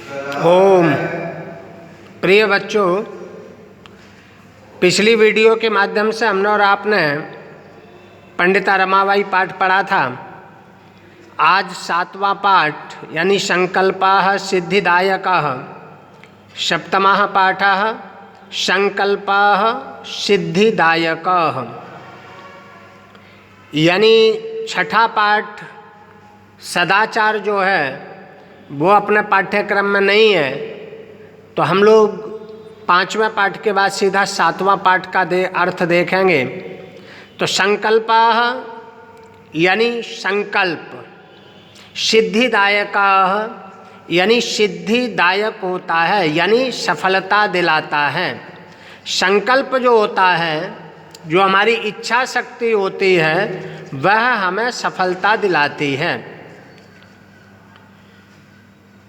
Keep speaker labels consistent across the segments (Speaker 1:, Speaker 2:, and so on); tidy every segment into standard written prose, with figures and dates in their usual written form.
Speaker 1: ओम। प्रिय बच्चों, पिछली वीडियो के माध्यम से हमने और आपने पंडिता रमाबाई पाठ पढ़ा था। आज 7वां पाठ यानी संकल्पाः सिद्धिदायकाः, सप्तमः पाठः संकल्पाः सिद्धिदायकाः, यानी छठा पाठ सदाचार जो है वो अपने पाठ्यक्रम में नहीं है, तो हम लोग 5वें पाठ के बाद सीधा 7वां पाठ का अर्थ देखेंगे। तो संकल्पाः यानी संकल्प, सिद्धिदायकाः यानी सिद्धिदायक होता है, यानी सफलता दिलाता है। संकल्प जो होता है, जो हमारी इच्छा शक्ति होती है, वह हमें सफलता दिलाती है।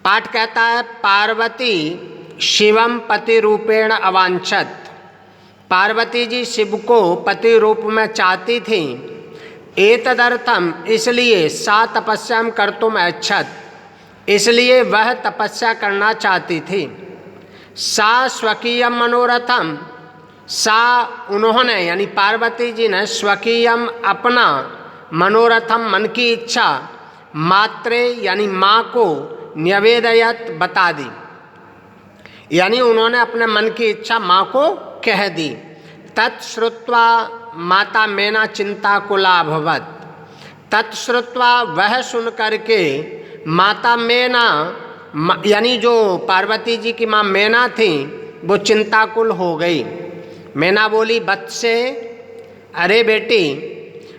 Speaker 1: पाठ कहता है पार्वती शिवम पति रूपेण अवांछत। पार्वती जी शिव को पति रूप में चाहती थी। एतदर्थम इसलिए सा तपस्याम कर्तुम ऐच्छत, इसलिए वह तपस्या करना चाहती थी। सा स्वकीयम मनोरथम, सा उन्होंने यानी पार्वती जी ने स्वकीयम अपना मनोरथम मन की इच्छा मात्रे यानी माँ को न्यवेदयत बता दी, यानी उन्होंने अपने मन की इच्छा माँ को कह दी। तत्श्रुत्वा माता मेना चिंताकुला अभवत। तत्श्रुत्वा वह सुन करके माता मेना यानी जो पार्वती जी की माँ मेना थी वो चिंताकुल हो गई। मेना बोली बत्से, अरे बेटी,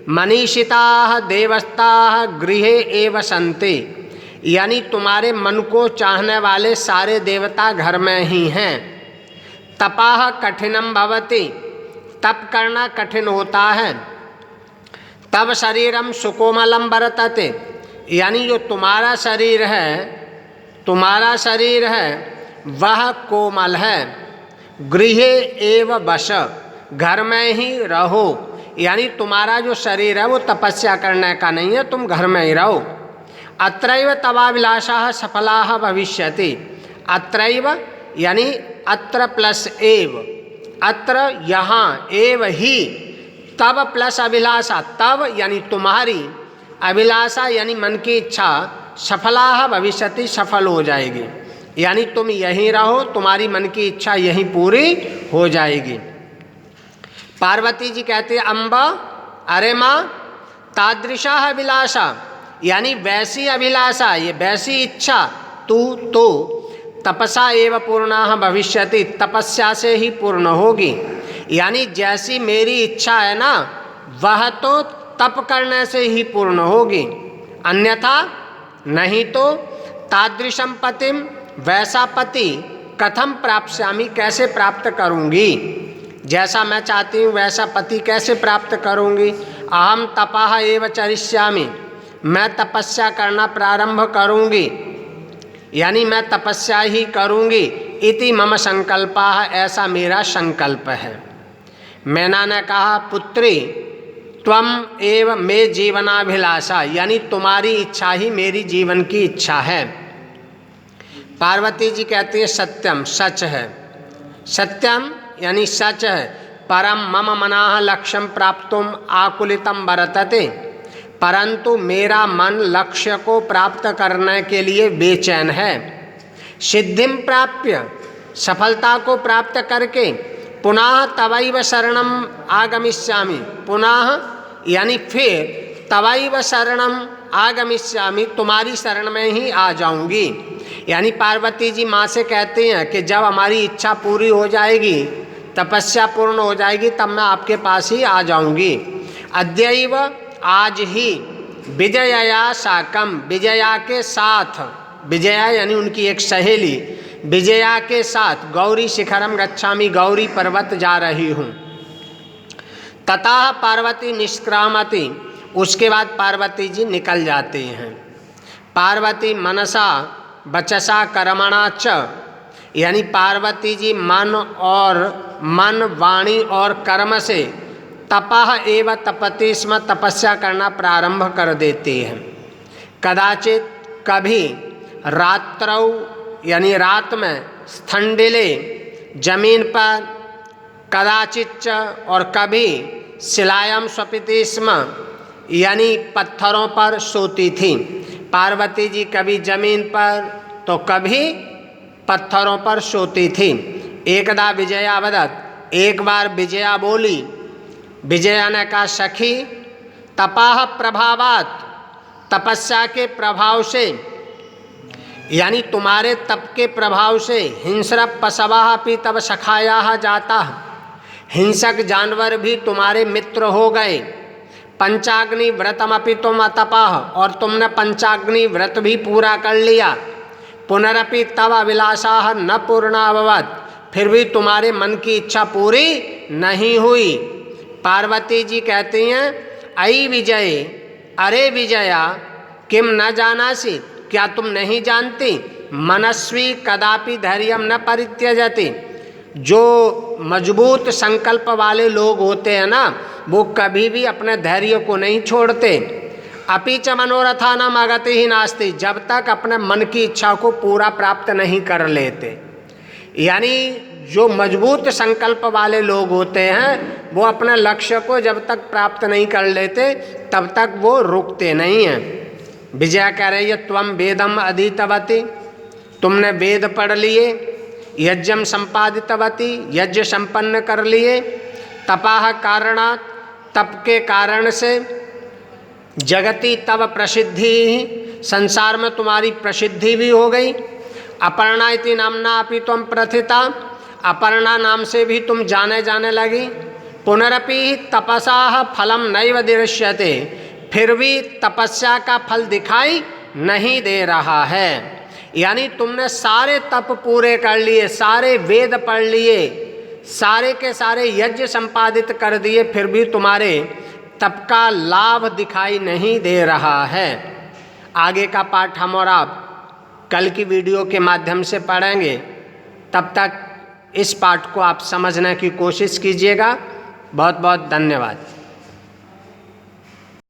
Speaker 1: मनीषिताः देवस्ताः गृहे एव सन्ति, यानी तुम्हारे मन को चाहने वाले सारे देवता घर में ही हैं। तपाः कठिनम भवति, तप करना कठिन होता है। तब शरीरम सुकोमलम वर्तते, यानी जो तुम्हारा शरीर है वह कोमल है। गृहे एव वश, घर में ही रहो, यानी तुम्हारा जो शरीर है वो तपस्या करने का नहीं है, तुम घर में ही रहो। अत्रैव तवाभिलाषाः सफलाः भविष्यति। अत्रैव यानी अत्र प्लस एव, अत्र यहाँ, एव ही, तब प्लस अभिलाषा, तब यानी तुम्हारी, अभिलाषा यानी मन की इच्छा, सफलाः भविष्यति सफल हो जाएगी, यानी तुम यहीं रहो, तुम्हारी मन की इच्छा यहीं पूरी हो जाएगी। पार्वती जी कहती है अम्बा, अरे माँ, तादृशाः अभिलाषा यानी वैसी अभिलाषा, ये वैसी इच्छा तू तो तपसा एव पूर्णाः भविष्यति, तपस्या से ही पूर्ण होगी। यानी जैसी मेरी इच्छा है ना, वह तो तप करने से ही पूर्ण होगी, अन्यथा नहीं। तो तादृशम पतिम, वैसा पति कथम प्राप्स्यामि, कैसे प्राप्त करूँगी, जैसा मैं चाहती हूँ वैसा पति कैसे प्राप्त करूँगी। अहम तपाः एव चरिष्यामि, मैं तपस्या करना प्रारंभ करूँगी, यानी मैं तपस्या ही करूँगी। इति मम संकल्पः, ऐसा मेरा संकल्प है। मैना ने कहा पुत्री त्वम एव मे जीवनाभिलाषा, यानी तुम्हारी इच्छा ही मेरी जीवन की इच्छा है। पार्वती जी कहती है सत्यम, सच है। सत्यम यानी सच है। परम मम मनाः लक्ष्यम प्राप्तुम आकुलितम वर्तते, परंतु मेरा मन लक्ष्य को प्राप्त करने के लिए बेचैन है। सिद्धिम प्राप्य, सफलता को प्राप्त करके, पुनः तवैव शरणम आगमिष्यामि, पुनः यानी फिर तवैव शरणम आगमिष्यामि, तुम्हारी शरण में ही आ जाऊंगी। यानी पार्वती जी माँ से कहते हैं कि जब हमारी इच्छा पूरी हो जाएगी, तपस्या पूर्ण हो जाएगी, तब मैं आपके पास ही आ जाऊंगी। अद्यैव, आज ही, विजया साकम, विजया के साथ, विजया यानी उनकी एक सहेली, विजया के साथ गौरी शिखरम गच्छामि, गौरी पर्वत जा रही हूँ। ततः पार्वती निष्क्रामति, उसके बाद पार्वती जी निकल जाती हैं। पार्वती मनसा वचसा कर्मणा च, यानी पार्वती जी मन वाणी और कर्म से तपः एव तपति स्म, तपस्या करना प्रारंभ कर देती है। कदाचित कभी रात्रौ यानी रात में, स्थंडिले जमीन पर, कदाचिच्च और कभी, शिलायाम स्वपिति स्म यानी पत्थरों पर सोती थी। पार्वती जी कभी जमीन पर तो कभी पत्थरों पर सोती थी। एकदा विजया वदत, एक बार विजया बोली। विजया ने कहा, सखी तपाह प्रभावात, तपस्या के प्रभाव से यानी तुम्हारे तप के प्रभाव से, हिंस्र पशवः अपि तव सखायाः जाताः, हिंसक जानवर भी तुम्हारे मित्र हो गए। पंचाग्नि व्रतमपि तुम अतपः, और तुमने पंचाग्नि व्रत भी पूरा कर लिया। पुनरपि तव अभिलाषाः न पूर्णाभवत्, फिर भी तुम्हारे मन की इच्छा पूरी नहीं हुई। पार्वती जी कहती हैं, अयि विजय, अरे विजया, किम न जानासि, क्या तुम नहीं जानती, मनस्वी कदापि धैर्यम न परित्यजति, जो मजबूत संकल्प वाले लोग होते हैं ना, वो कभी भी अपने धैर्य को नहीं छोड़ते। अपि च मनोरथा न मगति ही नास्ति, जब तक अपने मन की इच्छा को पूरा प्राप्त नहीं कर लेते। यानी जो मजबूत संकल्प वाले लोग होते हैं वो अपने लक्ष्य को जब तक प्राप्त नहीं कर लेते तब तक वो रुकते नहीं हैं। विजया कह रही है, त्वम वेदम अधीतवती, तुमने वेद पढ़ लिए। यज्ञम संपादितवती, यज्ञ संपन्न कर लिए। तपाह कारणात्, तप के कारण से। जगति तव प्रसिद्धि, संसार में तुम्हारी प्रसिद्धि भी हो गई। अपर्णा इति नामना अपि त्वं प्रथिता, अपर्णा नाम से भी तुम जाने जाने लगी। पुनरपि तपसा फलम नैव दृश्यते, फिर भी तपस्या का फल दिखाई नहीं दे रहा है। यानी तुमने सारे तप पूरे कर लिए, सारे वेद पढ़ लिए, सारे के सारे यज्ञ संपादित कर दिए, फिर भी तुम्हारे तप का लाभ दिखाई नहीं दे रहा है। आगे का पाठ हम और आप कल की वीडियो के माध्यम से पढ़ेंगे। तब तक इस पाठ को आप समझने की कोशिश कीजिएगा। बहुत बहुत धन्यवाद।